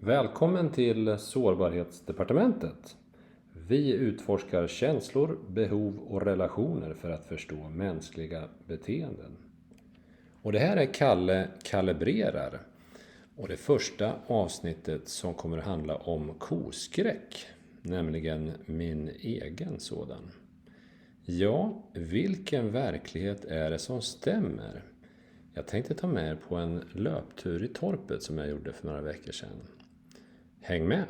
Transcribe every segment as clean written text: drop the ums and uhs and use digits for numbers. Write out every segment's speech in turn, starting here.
Välkommen till Sårbarhetsdepartementet. Vi utforskar känslor, behov och relationer för att förstå mänskliga beteenden. Och det här är Kalle kalibrerar. Och det första avsnittet som kommer att handla om koskräck, nämligen min egen sådan. Ja, vilken verklighet är det som stämmer? Jag tänkte ta med er på en löptur i torpet som jag gjorde för några veckor sedan. Häng med!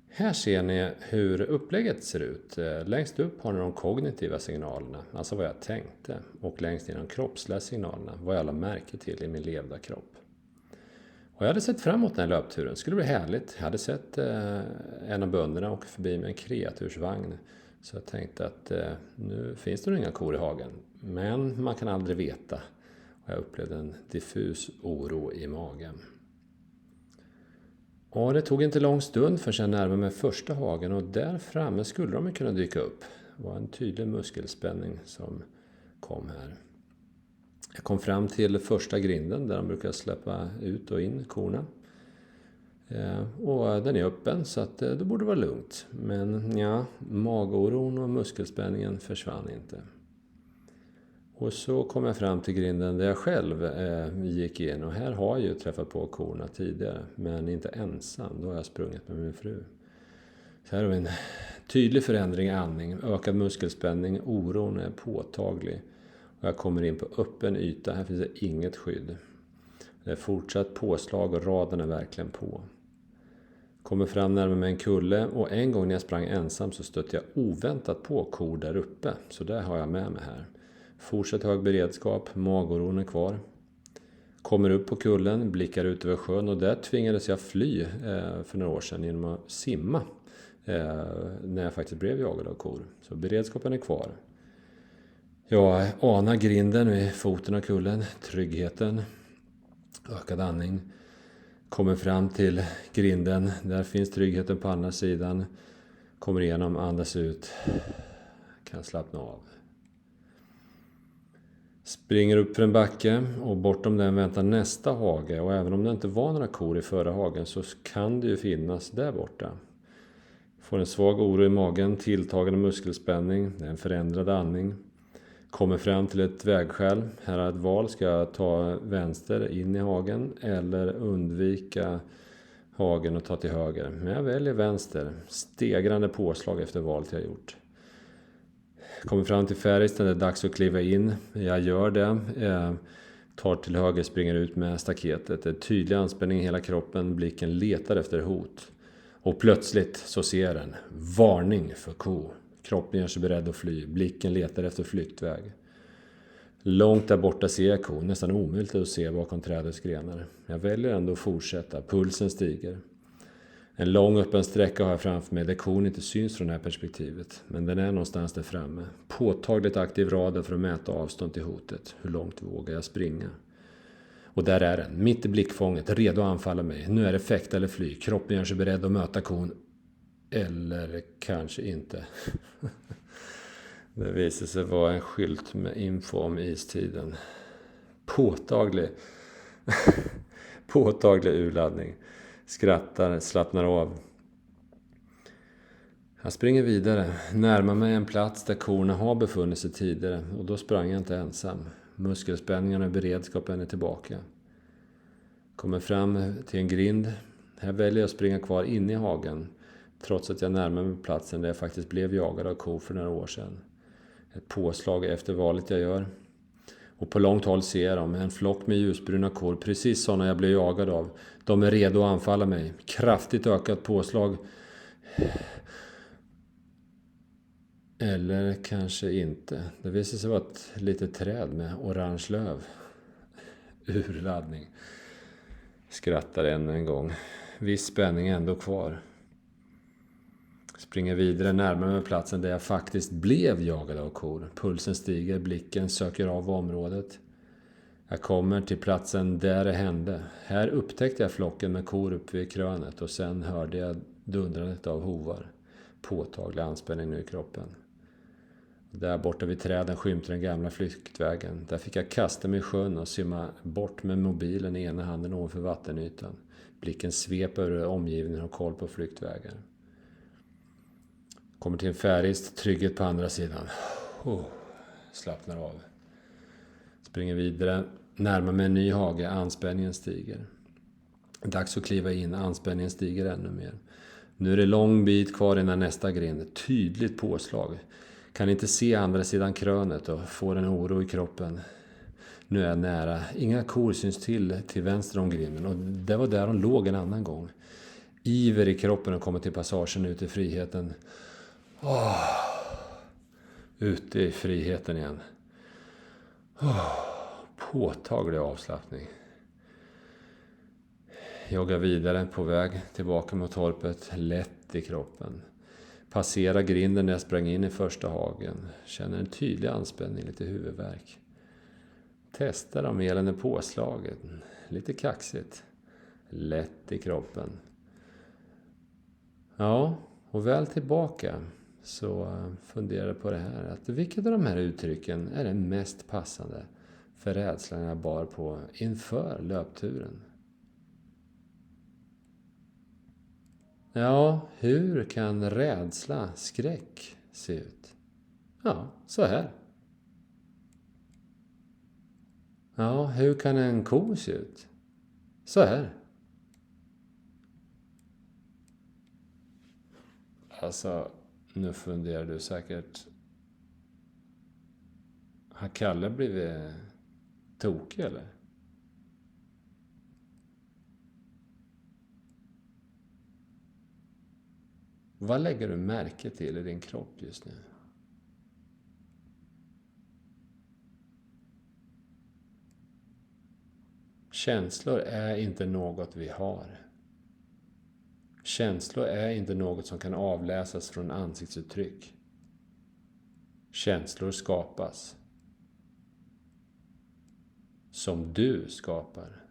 Här ser ni hur upplägget ser ut. Längst upp har ni de kognitiva signalerna, alltså vad jag tänkte. Och längst ner de kroppsliga signalerna, vad jag la märke till i min levda kropp. Och jag hade sett fram emot den här löpturen. Det skulle bli härligt. Jag hade sett en av bönderna åka förbi med en kreatursvagn. Så jag tänkte att nu finns det nog inga kor i hagen. Men man kan aldrig veta. Och jag upplevde en diffus oro i magen. Och det tog inte lång stund för jag närmade mig första hagen. Och där framme skulle de kunna dyka upp. Det var en tydlig muskelspänning som kom här. Jag kom fram till första grinden där de brukar släppa ut och in korna. Och den är öppen så att det borde vara lugnt. Men ja, magoron och muskelspänningen försvann inte. Och så kom jag fram till grinden där jag själv gick in. Och här har jag ju träffat på korna tidigare. Men inte ensam, då har jag sprungit med min fru. Så här har vi en tydlig förändring i andning. Ökad muskelspänning, oron är påtaglig. Och jag kommer in på öppen yta, här finns det inget skydd. Det är fortsatt påslag och raden är verkligen på. Kommer fram närmare med en kulle och en gång när jag sprang ensam så stötte jag oväntat på kor där uppe. Så där har jag med mig här. Fortsatt hög beredskap, magoron är kvar. Kommer upp på kullen, blickar ut över sjön och där tvingades jag fly för några år sedan genom att simma. När jag faktiskt blev jagad av kor. Så beredskapen är kvar. Jag anar grinden vid foten av kullen, tryggheten, ökad andning. Kommer fram till grinden, där finns tryggheten på andra sidan. Kommer igenom, andas ut, kan slappna av. Springer upp för en backe och bortom den väntar nästa hage. Och även om det inte var några kor i förra hagen så kan det ju finnas där borta. Får en svag oro i magen, tilltagande muskelspänning, en förändrad andning. Kommer fram till ett vägskäl. Här är ett val. Ska jag ta vänster in i hagen eller undvika hagen och ta till höger? Men jag väljer vänster. Stegrande påslag efter valet jag gjort. Kommer fram till färgsten. Det är dags att kliva in. Jag gör det. Tar till höger, springer ut med staketet. Det är tydlig anspänning i hela kroppen. Blicken letar efter hot. Och plötsligt så ser den. Varning för ko. Kroppen gör sig beredd att fly. Blicken letar efter flyktväg. Långt där borta ser jag kon. Nästan omöjligt att se bakom trädets grenar. Jag väljer ändå att fortsätta. Pulsen stiger. En lång öppen sträcka har jag framför mig där kon inte syns från det här perspektivet. Men den är någonstans där framme. Påtagligt aktiv radar för att mäta avstånd till hotet. Hur långt vågar jag springa? Och där är den. Mitt i blickfånget. Redo att anfalla mig. Nu är det fäkta eller fly. Kroppen gör sig beredd att möta kon. Eller kanske inte. Det visar sig vara en skylt med info om istiden. Påtaglig urladdning. Skrattar, slappnar av. Jag springer vidare. Närmar mig en plats där korna har befunnit sig tidigare. Och då sprang jag inte ensam. Muskelspänningarna och beredskapen är tillbaka. Kommer fram till en grind. Här väljer jag att springa kvar inne i hagen. Trots att jag närmar mig platsen där jag faktiskt blev jagad av kor för några år sedan. Ett påslag efter valet jag gör. Och på långt håll ser jag dem. En flock med ljusbruna kor. Precis sådana jag blev jagad av. De är redo att anfalla mig. Kraftigt ökat påslag. Eller kanske inte. Det visar sig vara ett litet träd med orange löv. Urladdning. Skrattar ännu en gång. Viss spänning är ändå kvar. Springer vidare närmare med platsen där jag faktiskt blev jagad av kor. Pulsen stiger, blicken söker av området. Jag kommer till platsen där det hände. Här upptäckte jag flocken med kor upp vid krönet och sen hörde jag dundrandet av hovar. Påtaglig anspänning nu i kroppen. Där borta vid träden skymtade den gamla flyktvägen. Där fick jag kasta mig i sjön och simma bort med mobilen i ena handen ovanför vattenytan. Blicken svep över omgivningen och koll på flyktvägar. Kommer till en färist, trygghet på andra sidan. Slappnar av. Springer vidare, närmar mig en ny hage, anspänningen stiger. Dags att kliva in, anspänningen stiger ännu mer. Nu är det lång bit kvar innan nästa grind, tydligt påslag. Kan inte se andra sidan krönet och får en oro i kroppen. Nu är jag nära, inga kor syns till vänster om grinden och det var där de låg en annan gång. Iver i kroppen och kommer till passagen ut i friheten. Ute i friheten igen. Påtaglig avslappning. Joggar vidare på väg tillbaka mot torpet, lätt i kroppen. Passerar grinden när jag sprang in i första hagen. Känner en tydlig anspänning, lite huvudvärk. Testar om elen är påslaget. Lite kaxigt. Lätt i kroppen. Ja, och väl tillbaka så funderar jag på det här. Att vilket av de här uttrycken är det mest passande för rädslan jag bar på inför löpturen? Ja, hur kan rädsla, skräck se ut? Ja, så här. Ja, hur kan en ko se ut? Så här. Alltså, nu funderar du säkert. Har Kalle blivit tokig eller? Vad lägger du märke till i din kropp just nu? Känslor är inte något vi har. Känslor är inte något som kan avläsas från ansiktsuttryck. Känslor skapas. Som du skapar.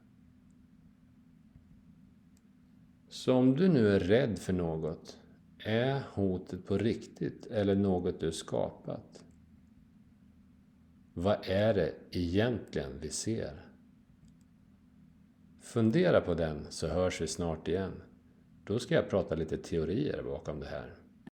Så om du nu är rädd för något, är hotet på riktigt eller något du skapat? Vad är det egentligen vi ser? Fundera på den så hörs vi snart igen. Då ska jag prata lite teorier bakom det här.